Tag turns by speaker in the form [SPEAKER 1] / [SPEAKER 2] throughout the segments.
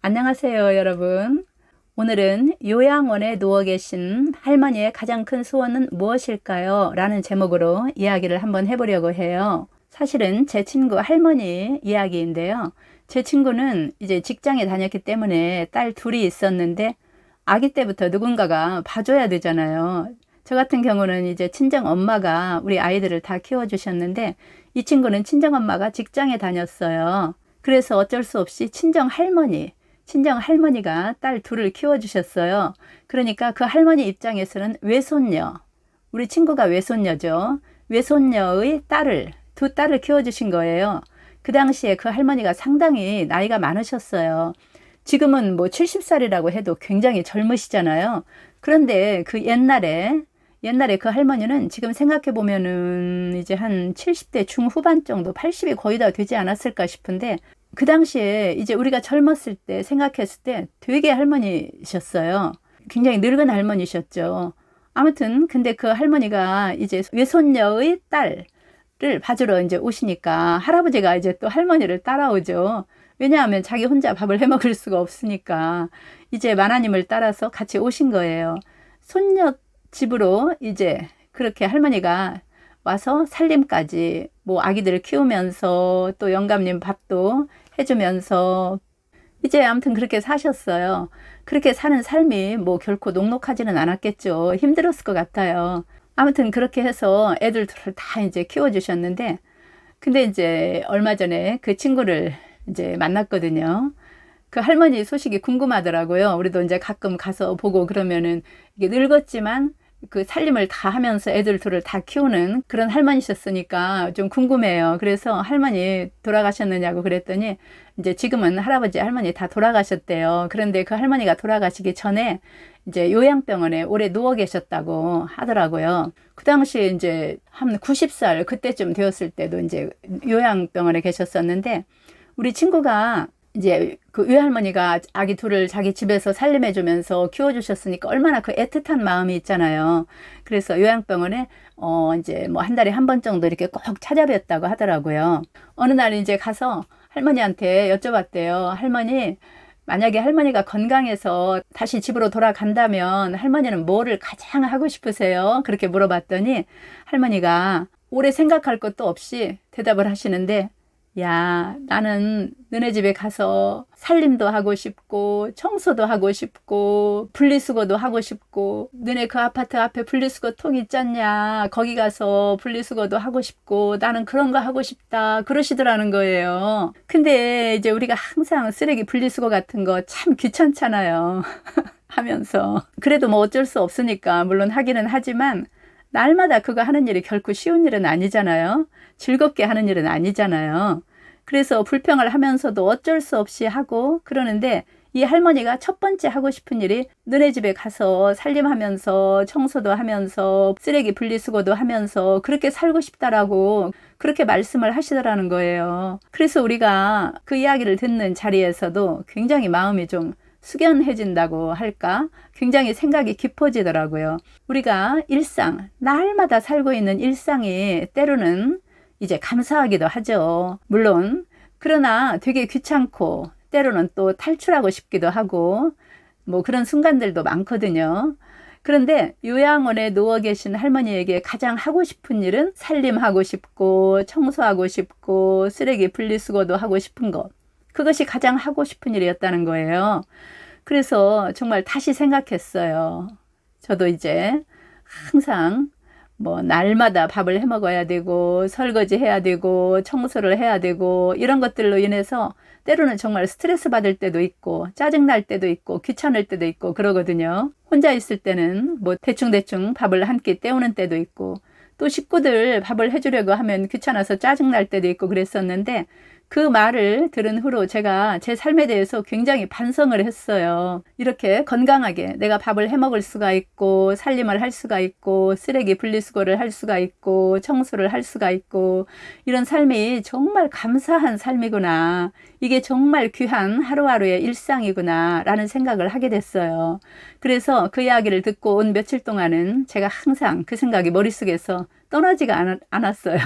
[SPEAKER 1] 안녕하세요, 여러분. 오늘은 요양원에 누워 계신 할머니의 가장 큰 소원은 무엇일까요? 라는 제목으로 이야기를 한번 해보려고 해요. 사실은 제 친구 할머니 이야기인데요. 제 친구는 이제 직장에 다녔기 때문에 딸 둘이 있었는데 아기 때부터 누군가가 봐줘야 되잖아요. 저 같은 경우는 이제 친정 엄마가 우리 아이들을 다 키워주셨는데 이 친구는 친정 엄마가 직장에 다녔어요. 그래서 어쩔 수 없이 친정 할머니가 딸 둘을 키워주셨어요. 그러니까 그 할머니 입장에서는 외손녀, 우리 친구가 외손녀죠. 외손녀의 두 딸을 키워주신 거예요. 그 당시에 그 할머니가 상당히 나이가 많으셨어요. 지금은 뭐 70살이라고 해도 굉장히 젊으시잖아요. 그런데 그 옛날에 그 할머니는 지금 생각해 보면은 이제 한 70대 중후반 정도, 80이 거의 다 되지 않았을까 싶은데 그 당시에 이제 우리가 젊었을 때 생각했을 때 되게 할머니셨어요. 굉장히 늙은 할머니셨죠. 아무튼 근데 그 할머니가 이제 외손녀의 딸을 봐주러 이제 오시니까 할아버지가 이제 또 할머니를 따라오죠. 왜냐하면 자기 혼자 밥을 해 먹을 수가 없으니까 이제 마나님을 따라서 같이 오신 거예요. 손녀 집으로 이제 그렇게 할머니가 와서 살림까지 뭐 아기들을 키우면서 또 영감님 밥도 해주면서 이제 아무튼 그렇게 사셨어요. 그렇게 사는 삶이 뭐 결코 녹록하지는 않았겠죠. 힘들었을 것 같아요. 아무튼 그렇게 해서 애들 둘을 다 이제 키워주셨는데 근데 이제 얼마 전에 그 친구를 이제 만났거든요. 그 할머니 소식이 궁금하더라고요. 우리도 이제 가끔 가서 보고 그러면은 이게 늙었지만 그 살림을 다 하면서 애들 둘을 다 키우는 그런 할머니셨으니까 좀 궁금해요. 그래서 할머니 돌아가셨느냐고 그랬더니 이제 지금은 할아버지 할머니 다 돌아가셨대요. 그런데 그 할머니가 돌아가시기 전에 이제 요양병원에 오래 누워 계셨다고 하더라고요. 그 당시에 이제 한 90살 그때쯤 되었을 때도 이제 요양병원에 계셨었는데 우리 친구가 이제 그 외할머니가 아기 둘을 자기 집에서 살림해주면서 키워주셨으니까 얼마나 그 애틋한 마음이 있잖아요. 그래서 요양병원에 이제 뭐 한 달에 한 번 정도 이렇게 꼭 찾아뵀다고 하더라고요. 어느 날 이제 가서 할머니한테 여쭤봤대요. 할머니, 만약에 할머니가 건강해서 다시 집으로 돌아간다면 할머니는 뭐를 가장 하고 싶으세요? 그렇게 물어봤더니 할머니가 오래 생각할 것도 없이 대답을 하시는데 야, 나는 너네 집에 가서 살림도 하고 싶고 청소도 하고 싶고 분리수거도 하고 싶고 너네 그 아파트 앞에 분리수거 통 있잖냐 거기 가서 분리수거도 하고 싶고 나는 그런 거 하고 싶다 그러시더라는 거예요. 근데 이제 우리가 항상 쓰레기 분리수거 같은 거 참 귀찮잖아요. 하면서 그래도 뭐 어쩔 수 없으니까 물론 하기는 하지만 날마다 그거 하는 일이 결코 쉬운 일은 아니잖아요. 즐겁게 하는 일은 아니잖아요. 그래서 불평을 하면서도 어쩔 수 없이 하고 그러는데 이 할머니가 첫 번째 하고 싶은 일이 너네 집에 가서 살림하면서 청소도 하면서 쓰레기 분리수거도 하면서 그렇게 살고 싶다라고 그렇게 말씀을 하시더라는 거예요. 그래서 우리가 그 이야기를 듣는 자리에서도 굉장히 마음이 좀 숙연해진다고 할까? 굉장히 생각이 깊어지더라고요. 우리가 날마다 살고 있는 일상이 때로는 이제 감사하기도 하죠. 물론, 그러나 되게 귀찮고, 때로는 또 탈출하고 싶기도 하고, 뭐 그런 순간들도 많거든요. 그런데 요양원에 누워 계신 할머니에게 가장 하고 싶은 일은 살림하고 싶고, 청소하고 싶고, 쓰레기 분리수거도 하고 싶은 것. 그것이 가장 하고 싶은 일이었다는 거예요. 그래서 정말 다시 생각했어요. 저도 이제 항상 뭐 날마다 밥을 해 먹어야 되고 설거지 해야 되고 청소를 해야 되고 이런 것들로 인해서 때로는 정말 스트레스 받을 때도 있고 짜증 날 때도 있고 귀찮을 때도 있고 그러거든요. 혼자 있을 때는 뭐 대충대충 밥을 한 끼 때우는 때도 있고 또 식구들 밥을 해주려고 하면 귀찮아서 짜증 날 때도 있고 그랬었는데 그 말을 들은 후로 제가 제 삶에 대해서 굉장히 반성을 했어요. 이렇게 건강하게 내가 밥을 해 먹을 수가 있고 살림을 할 수가 있고 쓰레기 분리수거를 할 수가 있고 청소를 할 수가 있고 이런 삶이 정말 감사한 삶이구나. 이게 정말 귀한 하루하루의 일상이구나 라는 생각을 하게 됐어요. 그래서 그 이야기를 듣고 온 며칠 동안은 제가 항상 그 생각이 머릿속에서 떠나지가 않았어요.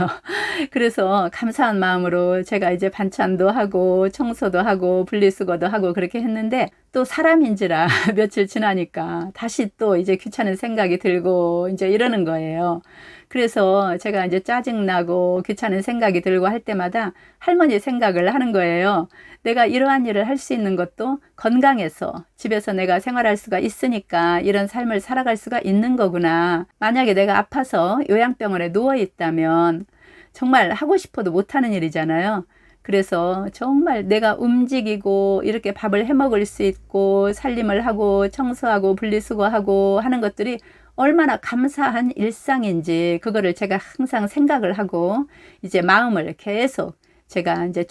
[SPEAKER 1] 그래서 감사한 마음으로 제가 이제 반찬도 하고 청소도 하고 분리수거도 하고 그렇게 했는데, 또 사람인지라 며칠 지나니까 다시 또 이제 귀찮은 생각이 들고 이제 이러는 거예요. 그래서 제가 이제 짜증나고 귀찮은 생각이 들고 할 때마다 할머니 생각을 하는 거예요. 내가 이러한 일을 할 수 있는 것도 건강해서 집에서 내가 생활할 수가 있으니까 이런 삶을 살아갈 수가 있는 거구나. 만약에 내가 아파서 요양병원에 누워 있다면 정말 하고 싶어도 못하는 일이잖아요. 그래서 정말 내가 움직이고 이렇게 밥을 해 먹을 수 있고 살림을 하고 청소하고 분리수거하고 하는 것들이 얼마나 감사한 일상인지, 그거를 제가 항상 생각을 하고 이제 마음을 계속 제가 이제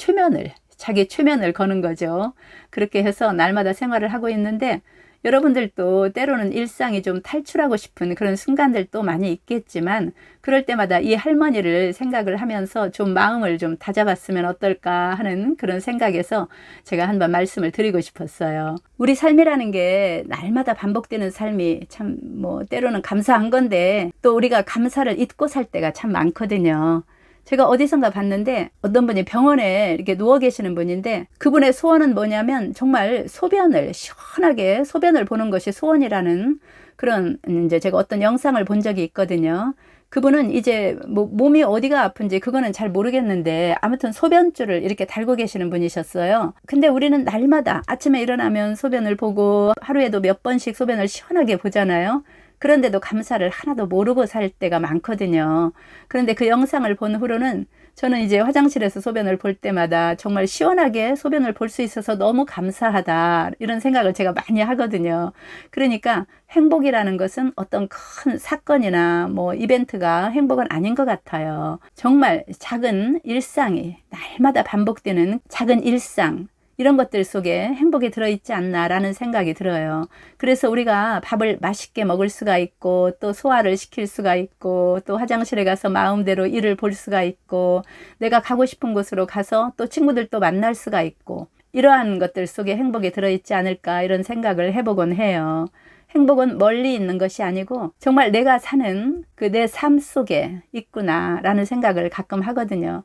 [SPEAKER 1] 자기 최면을 거는 거죠. 그렇게 해서 날마다 생활을 하고 있는데, 여러분들도 때로는 일상이 좀 탈출하고 싶은 그런 순간들도 많이 있겠지만, 그럴 때마다 이 할머니를 생각을 하면서 좀 마음을 좀 다잡았으면 어떨까 하는 그런 생각에서 제가 한번 말씀을 드리고 싶었어요. 우리 삶이라는 게 날마다 반복되는 삶이 참 때로는 감사한 건데, 또 우리가 감사를 잊고 살 때가 참 많거든요. 제가 어디선가 봤는데 어떤 분이 병원에 이렇게 누워 계시는 분인데, 그분의 소원은 뭐냐면 정말 시원하게 소변을 보는 것이 소원이라는 그런, 이제 제가 어떤 영상을 본 적이 있거든요. 그분은 이제 몸이 어디가 아픈지 그거는 잘 모르겠는데 아무튼 소변줄을 이렇게 달고 계시는 분이셨어요. 근데 우리는 날마다 아침에 일어나면 소변을 보고 하루에도 몇 번씩 소변을 시원하게 보잖아요. 그런데도 감사를 하나도 모르고 살 때가 많거든요. 그런데 그 영상을 본 후로는 저는 이제 화장실에서 소변을 볼 때마다 정말 시원하게 소변을 볼 수 있어서 너무 감사하다, 이런 생각을 제가 많이 하거든요. 그러니까 행복이라는 것은 어떤 큰 사건이나 이벤트가 행복은 아닌 것 같아요. 정말 작은 일상이 날마다 반복되는 작은 일상, 이런 것들 속에 행복이 들어있지 않나라는 생각이 들어요. 그래서 우리가 밥을 맛있게 먹을 수가 있고, 또 소화를 시킬 수가 있고, 또 화장실에 가서 마음대로 일을 볼 수가 있고, 내가 가고 싶은 곳으로 가서 또 친구들도 만날 수가 있고, 이러한 것들 속에 행복이 들어있지 않을까, 이런 생각을 해보곤 해요. 행복은 멀리 있는 것이 아니고 정말 내가 사는 그 내 삶 속에 있구나라는 생각을 가끔 하거든요.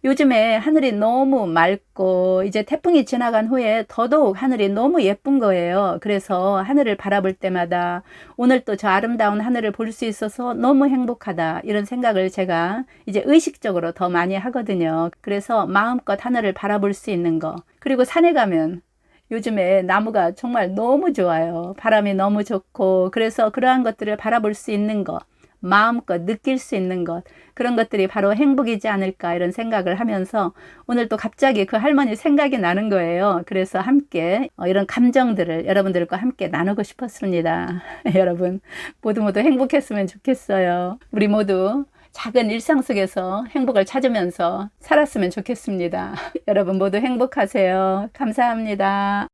[SPEAKER 1] 요즘에 하늘이 너무 맑고 이제 태풍이 지나간 후에 더더욱 하늘이 너무 예쁜 거예요. 그래서 하늘을 바라볼 때마다 오늘 또 저 아름다운 하늘을 볼 수 있어서 너무 행복하다, 이런 생각을 제가 이제 의식적으로 더 많이 하거든요. 그래서 마음껏 하늘을 바라볼 수 있는 거, 그리고 산에 가면 요즘에 나무가 정말 너무 좋아요. 바람이 너무 좋고, 그래서 그러한 것들을 바라볼 수 있는 것, 마음껏 느낄 수 있는 것, 그런 것들이 바로 행복이지 않을까, 이런 생각을 하면서 오늘 또 갑자기 그 할머니 생각이 나는 거예요. 그래서 함께 이런 감정들을 여러분들과 함께 나누고 싶었습니다. 여러분 모두 행복했으면 좋겠어요. 우리 모두 작은 일상 속에서 행복을 찾으면서 살았으면 좋겠습니다. 여러분 모두 행복하세요. 감사합니다.